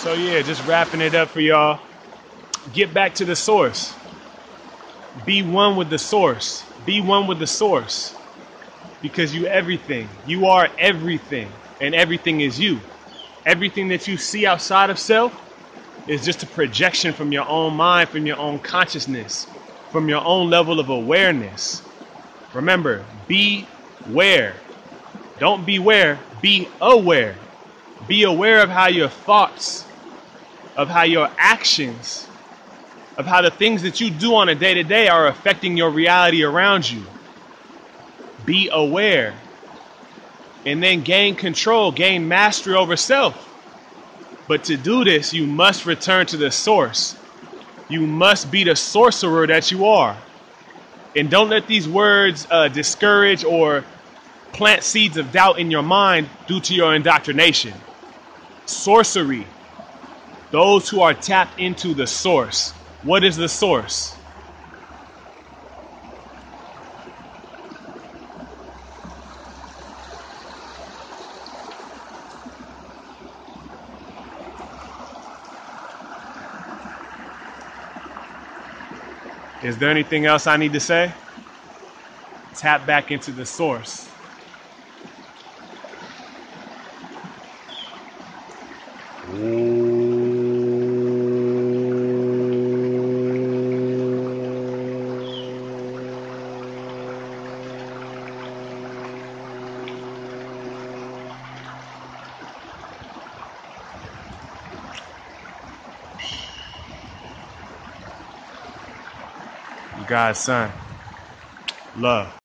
So yeah, just wrapping it up for y'all. Get back to the source. Be one with the source. Be one with the source. Because you everything. You are everything. And everything is you. Everything that you see outside of self is just a projection from your own mind, from your own consciousness, from your own level of awareness. Remember, beware. Don't beware, be aware. Be aware of how your thoughts, of how your actions, of how the things that you do on a day-to-day are affecting your reality around you. Be aware. And then gain control, gain mastery over self. But to do this, you must return to the source. You must be the sorcerer that you are. And don't let these words discourage or plant seeds of doubt in your mind due to your indoctrination. Sorcery. Those who are tapped into the source. What is the source? Is there anything else I need to say? Tap back into the source. God's son. Love.